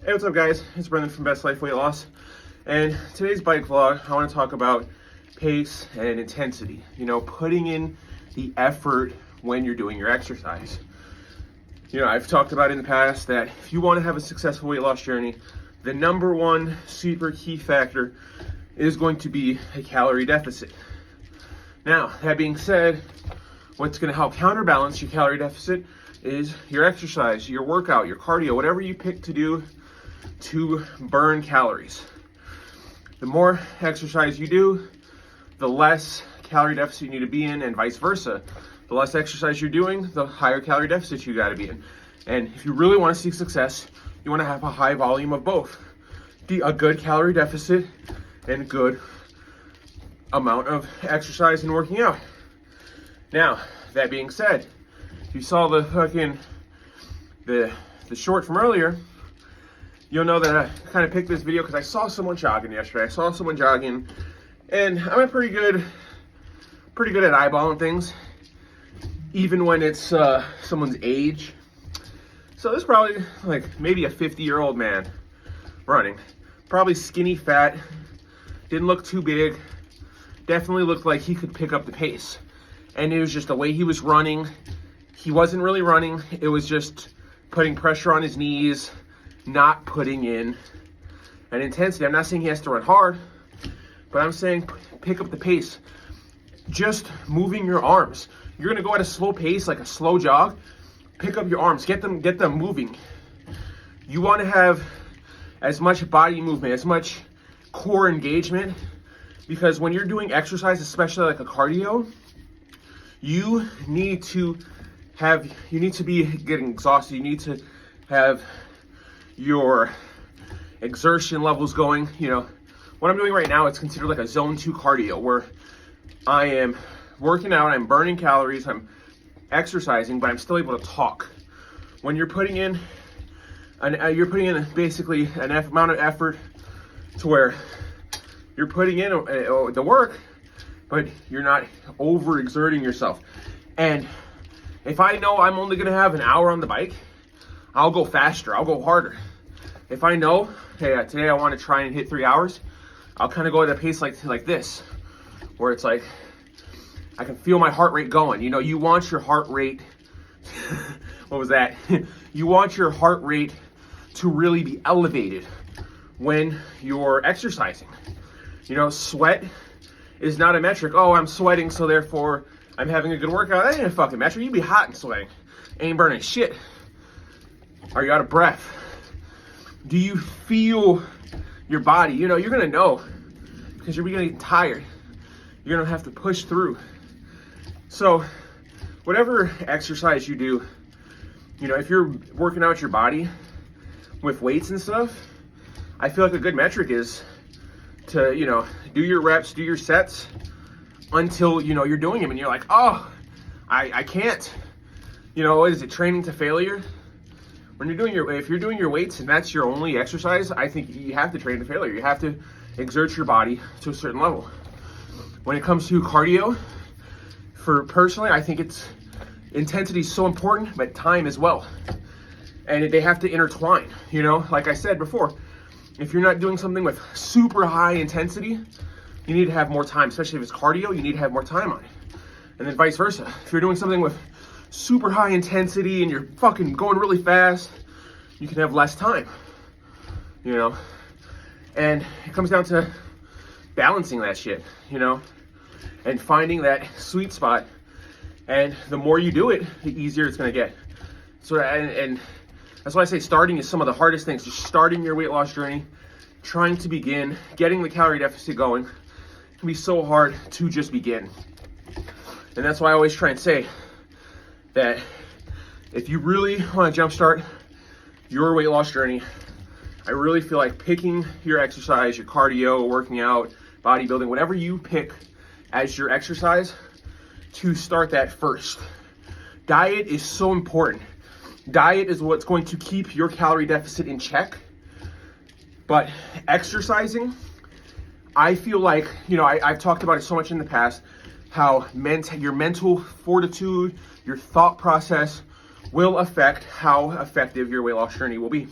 Hey, what's up guys? It's Brendan from Best Life Weight Loss. And today's bike vlog, I want to talk about pace and intensity. You know, putting in the effort when you're doing your exercise. You know, I've talked about in the past that if you want to have a successful weight loss journey, the number one super key factor is going to be a calorie deficit. Now, that being said, what's going to help counterbalance your calorie deficit is your exercise, your workout, your cardio, whatever you pick to do to burn calories. The more exercise you do, the less calorie deficit you need to be in, and vice versa. The less exercise you're doing, the higher calorie deficit you got to be in. And if you really want to see success, you want to have a high volume of both. A good calorie deficit and good amount of exercise and working out. Now, that being said, if you saw the short from earlier, you'll know that I kind of picked this video because I saw someone jogging yesterday. I saw someone jogging, and I'm pretty good at eyeballing things, even when it's someone's age. So this is probably like maybe a 50-year-old man running. Probably skinny, fat, didn't look too big, definitely looked like he could pick up the pace. And it was just the way he was running. He wasn't really running, it was just putting pressure on his knees, not putting in an intensity. I'm not saying he has to run hard, but I'm saying pick up the pace. Just moving your arms. You're gonna go at a slow pace, like a slow jog. Pick up your arms, get them moving. You wanna have as much body movement, as much core engagement, because when you're doing exercise, especially like a cardio, you need to be getting exhausted. You need to have your exertion levels going. You know, what I'm doing right now, it's considered like a zone 2 cardio, where I am working out, I'm burning calories, I'm exercising, but I'm still able to talk. When you're putting in basically an amount of effort to where you're putting in the work, but you're not overexerting yourself. And if I know I'm only gonna have an hour on the bike, I'll go faster, I'll go harder. If I know, hey, today I wanna try and hit 3 hours, I'll kind of go at a pace like this, where it's like, I can feel my heart rate going. You know, you want your heart rate, what was that? You want your heart rate to really be elevated when you're exercising. You know, sweat is not a metric. Oh, I'm sweating, so therefore I'm having a good workout. That ain't a fucking metric. You'd be hot and sweating. Ain't burning shit. Are you out of breath? Do you feel your body? You know, you're gonna know because you're gonna get tired. You're gonna have to push through. So whatever exercise you do, you know, if you're working out your body with weights and stuff, I feel like a good metric is to, you know, do your reps, do your sets until, you know, you're doing them and you're like, oh, I can't. You know, what is it, training to failure? When you're doing if you're doing your weights and that's your only exercise, I think you have to train to failure. You have to exert your body to a certain level. When it comes to cardio, personally, I think intensity is so important, but time as well. And they have to intertwine, you know? Like I said before, if you're not doing something with super high intensity, you need to have more time, especially if it's cardio, you need to have more time on it. And then vice versa. If you're doing something with super high intensity and you're fucking going really fast, you can have less time, you know? And it comes down to balancing that shit, you know? And finding that sweet spot. And the more you do it, the easier it's gonna get. So, and that's why I say starting is some of the hardest things. Just starting your weight loss journey, trying to begin, getting the calorie deficit going, can be so hard to just begin. And that's why I always try and say that if you really want to jumpstart your weight loss journey, I really feel like picking your exercise, your cardio, working out, bodybuilding, whatever you pick as your exercise, to start that first. Diet is so important. Diet is what's going to keep your calorie deficit in check. But exercising, I feel like, you know, I've talked about it so much in the past, how your mental fortitude, your thought process will affect how effective your weight loss journey will be.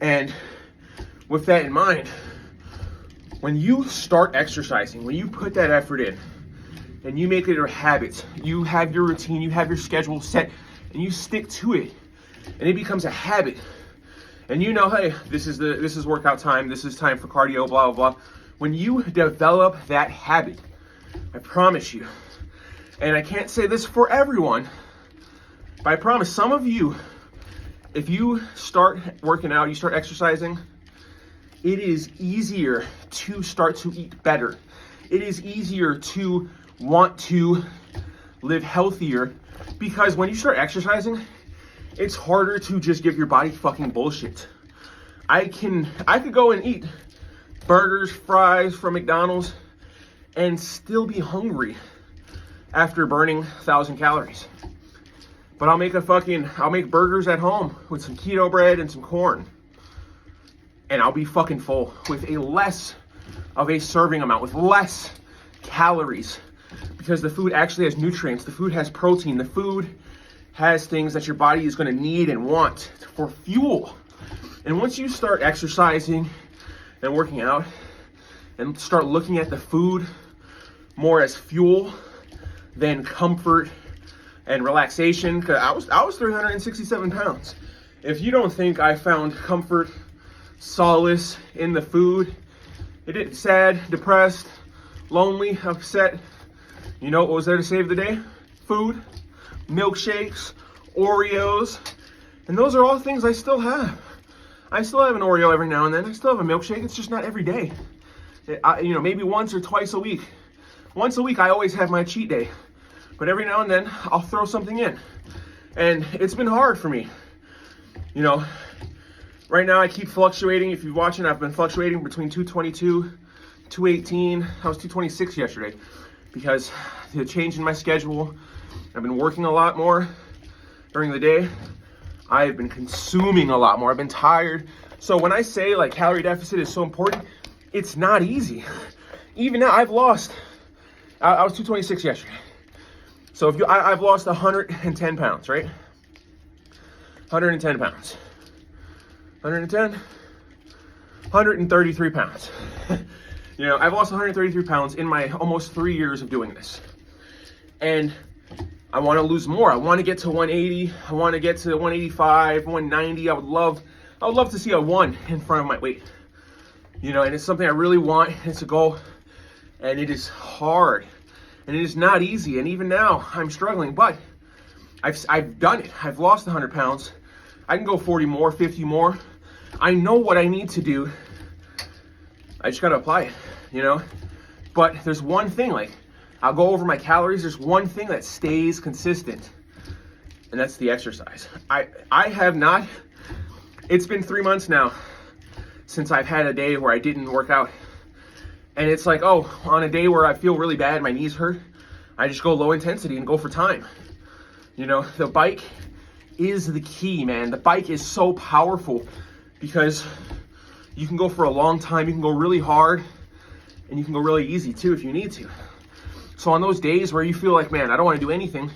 And with that in mind, when you start exercising, when you put that effort in and you make it a habit, you have your routine, you have your schedule set, and you stick to it, and it becomes a habit. And you know, hey, this is workout time, this is time for cardio, blah, blah, blah. When you develop that habit, I promise you, and I can't say this for everyone, but I promise some of you, if you start working out, you start exercising, it is easier to start to eat better. It is easier to want to live healthier, because when you start exercising, it's harder to just give your body fucking bullshit. I could go and eat burgers, fries from McDonald's and still be hungry after burning 1,000 calories. But I'll make burgers at home with some keto bread and some corn, and I'll be fucking full with a less of a serving amount, with less calories, because the food actually has nutrients, the food has protein, the food has things that your body is going to need and want for fuel. And once you start exercising and working out and start looking at the food more as fuel than comfort and relaxation, because I was 367 pounds. If you don't think I found comfort, solace in the food, sad, depressed, lonely, upset, you know what was there to save the day? Food, milkshakes, Oreos, and those are all things I still have. I still have an Oreo every now and then. I still have a milkshake. It's just not every day. Maybe once or twice a week. Once a week, I always have my cheat day. But every now and then, I'll throw something in. And it's been hard for me. Right now I keep fluctuating. If you're watching, I've been fluctuating between 222, 218. I was 226 yesterday because the change in my schedule. I've been working a lot more during the day. I've been consuming a lot more. I've been tired. So when I say like calorie deficit is so important, it's not easy. Even now, I was 226 yesterday. So I've lost 110 pounds, right? 110 pounds. 110, 133 pounds. I've lost 133 pounds in my almost 3 years of doing this. And I want to lose more. I want to get to 180. I want to get to 185, 190. I would love to see a 1 in front of my weight. And it's something I really want. It's a goal. And it is hard. And it is not easy. And even now, I'm struggling. But I've done it. I've lost 100 pounds. I can go 40 more, 50 more. I know what I need to do. I just got to apply it, But there's one thing, I'll go over my calories. There's one thing that stays consistent, and that's the exercise. I have not, it's been 3 months now since I've had a day where I didn't work out. And it's like, on a day where I feel really bad, my knees hurt, I just go low intensity and go for time. The bike is the key, man. The bike is so powerful because you can go for a long time, you can go really hard, and you can go really easy too if you need to. So on those days where you feel like, man, I don't want to do anything,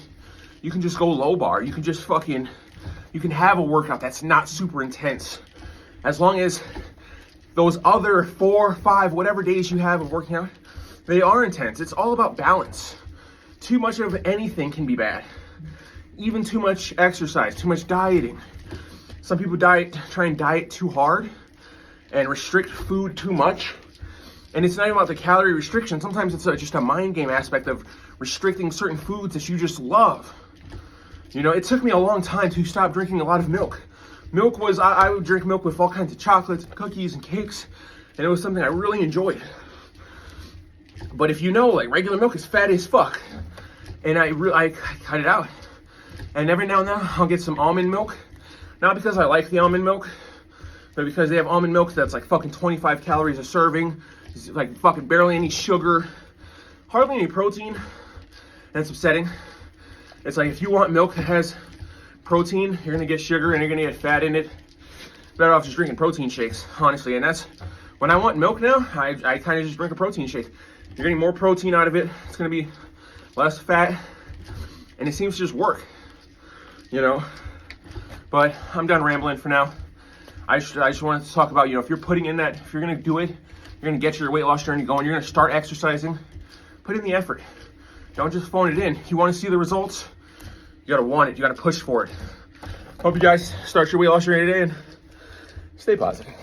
you can just go low bar. You can just you can have a workout that's not super intense. As long as those other 4, 5, whatever days you have of working out, they are intense. It's all about balance. Too much of anything can be bad. Even too much exercise, too much dieting. Some people try and diet too hard and restrict food too much. And it's not even about the calorie restriction. Sometimes it's just a mind game aspect of restricting certain foods that you just love. It took me a long time to stop drinking a lot of milk. Milk was, I would drink milk with all kinds of chocolates, and cookies, and cakes, and it was something I really enjoyed. But if regular milk is fat as fuck, and I cut it out. And every now and then, I'll get some almond milk. Not because I like the almond milk, but because they have almond milk that's like fucking 25 calories a serving. It's like fucking barely any sugar, hardly any protein, and it's upsetting. It's like if you want milk that has protein, you're gonna get sugar and you're gonna get fat in it. Better off just drinking protein shakes, honestly. And that's, when I want milk now, I kind of just drink a protein shake. You're getting more protein out of it. It's gonna be less fat, and it seems to just work, But I'm done rambling for now. I just want to talk about, if you're putting in that, if you're going to do it, you're going to get your weight loss journey going, you're going to start exercising, put in the effort. Don't just phone it in. You want to see the results, you got to want it. You got to push for it. Hope you guys start your weight loss journey today and stay positive.